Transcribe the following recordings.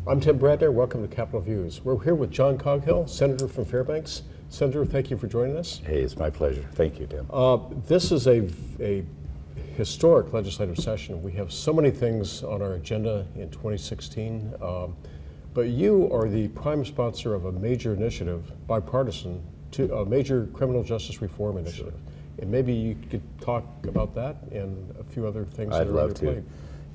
I'm Tim Bradner. Welcome to Capitol Views. We're here with John Coghill, Senator from Fairbanks. Senator, thank you for joining us. Hey, it's my pleasure. Thank you, Tim. This is a historic legislative session. We have so many things on our agenda in 2016, but you are the prime sponsor of a major initiative, bipartisan, to a major criminal justice reform initiative. Sure. And maybe you could talk about that and a few other things that are on your plate.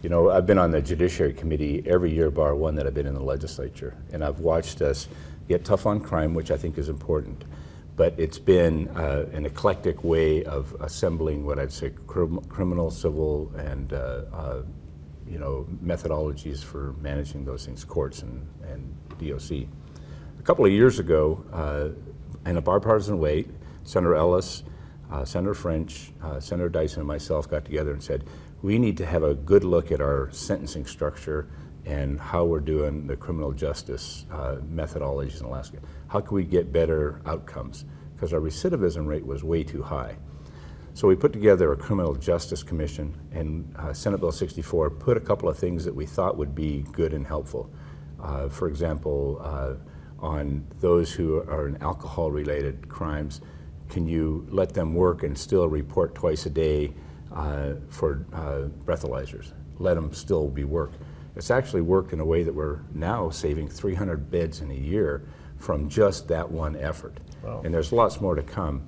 You know, I've been on the Judiciary Committee every year bar one that I've been in the legislature, and I've watched us get tough on crime, which I think is important. But it's been an eclectic way of assembling what I'd say criminal, civil, and you know, methodologies for managing those things, courts and DOC. A couple of years ago, in a bipartisan way, Senator Ellis, Senator French, Senator Dyson, and myself got together and said, we need to have a good look at our sentencing structure and how we're doing the criminal justice methodologies in Alaska. How can we get better outcomes? Because our recidivism rate was way too high. So we put together a criminal justice commission, and Senate Bill 64 put a couple of things that we thought would be good and helpful. For example, on those who are in alcohol-related crimes, can you let them work and still report twice a day for breathalyzers? Let them still be work. It's actually worked in a way that we're now saving 300 beds in a year from just that one effort. Wow. And there's lots more to come.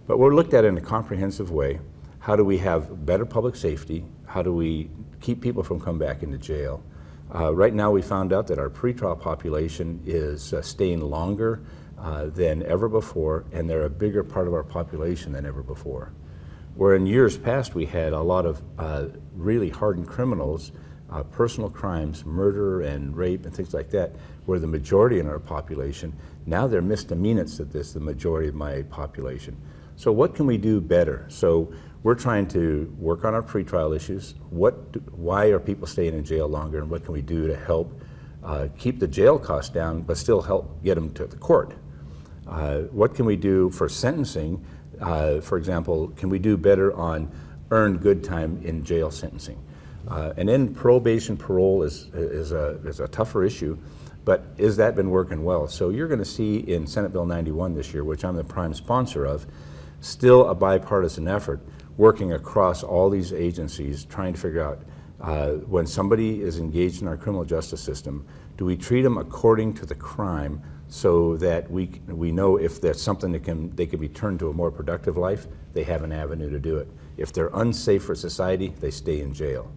But we're looked at in a comprehensive way. How do we have better public safety? How do we keep people from coming back into jail? Right now we found out that our pretrial population is staying longer than ever before, and they're a bigger part of our population than ever before. Where in years past we had a lot of really hardened criminals, personal crimes, murder and rape and things like that, were the majority in our population. Now they're misdemeanants at this, the majority of my population. So what can we do better? So we're trying to work on our pretrial issues. Why are people staying in jail longer, and what can we do to help keep the jail costs down but still help get them to the court? What can we do for sentencing? For example, can we do better on earned good time in jail sentencing? And then probation parole is a tougher issue, but has that been working well? So you're going to see in Senate Bill 91 this year, which I'm the prime sponsor of, still a bipartisan effort working across all these agencies trying to figure out when somebody is engaged in our criminal justice system, do we treat them according to the crime so that we know if there's something that they can be turned to a more productive life, they have an avenue to do it. If they're unsafe for society, they stay in jail.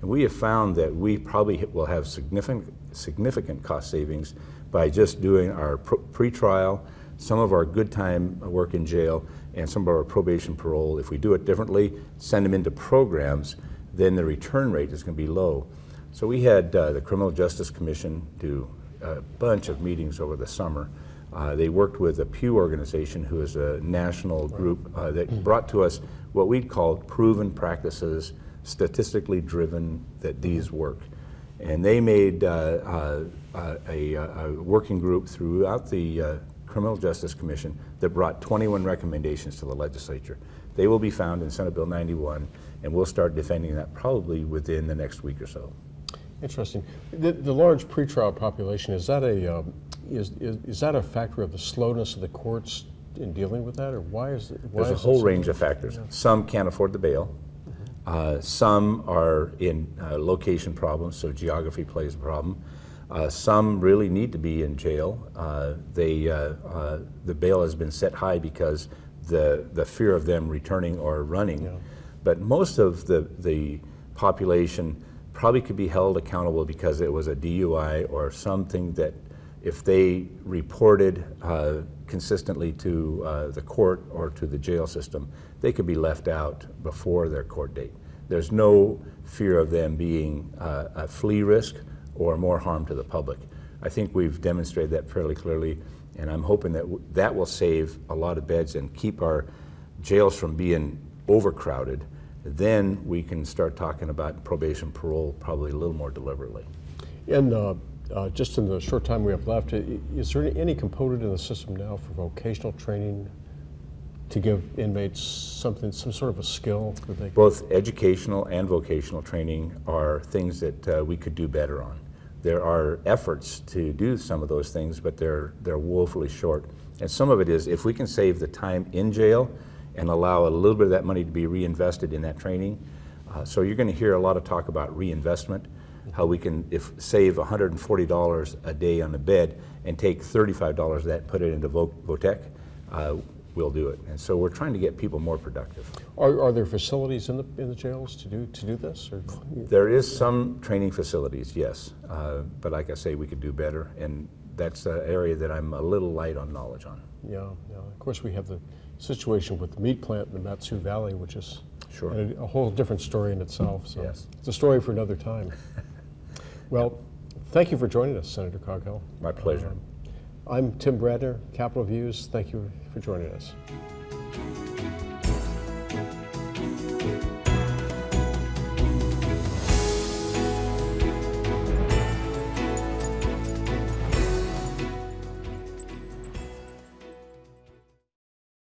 And we have found that we probably will have significant cost savings by just doing our pretrial, some of our good time work in jail, and some of our probation parole. If we do it differently, send them into programs, then the return rate is going to be low. So we had the Criminal Justice Commission do a bunch of meetings over the summer. They worked with the Pew organization, who is a national group that brought to us what we'd call proven practices, statistically driven, that these work. And they made a working group throughout the Criminal Justice Commission that brought 21 recommendations to the legislature. They will be found in Senate Bill 91, and we'll start defending that probably within the next week or so. Interesting. The large pretrial population, is that a factor of the slowness of the courts in dealing with that, or why is it? There's a whole range of factors. Yeah. Some can't afford the bail. Some are in location problems, so geography plays a problem. Some really need to be in jail. The bail has been set high because the fear of them returning or running. Yeah. But most of the population probably could be held accountable because it was a DUI or something that if they reported consistently to the court or to the jail system, they could be left out before their court date. There's no fear of them being a flea risk or more harm to the public. I think we've demonstrated that fairly clearly, and I'm hoping that that will save a lot of beds and keep our jails from being overcrowded. Then we can start talking about probation parole probably a little more deliberately. And just in the short time we have left, is there any component in the system now for vocational training to give inmates some sort of a skill that they can? Both educational and vocational training are things that we could do better on. There are efforts to do some of those things, but they're woefully short. And some of it is if we can save the time in jail and allow a little bit of that money to be reinvested in that training. So you're going to hear a lot of talk about reinvestment, how we can save $140 a day on the bed and take $35 of that and put it into Votech. We'll do it. And so we're trying to get people more productive. Are there facilities in the jails to do this? Or? There is some training facilities, yes. But like I say, we could do better. And that's an area that I'm a little light on knowledge on. Yeah. Of course, we have the situation with the meat plant in the Mat-Su Valley, which is a whole different story in itself. So yes. It's a story for another time. Well, thank you for joining us, Senator Coghill. My pleasure. I'm Tim Bradner, Capitol Views. Thank you for joining us.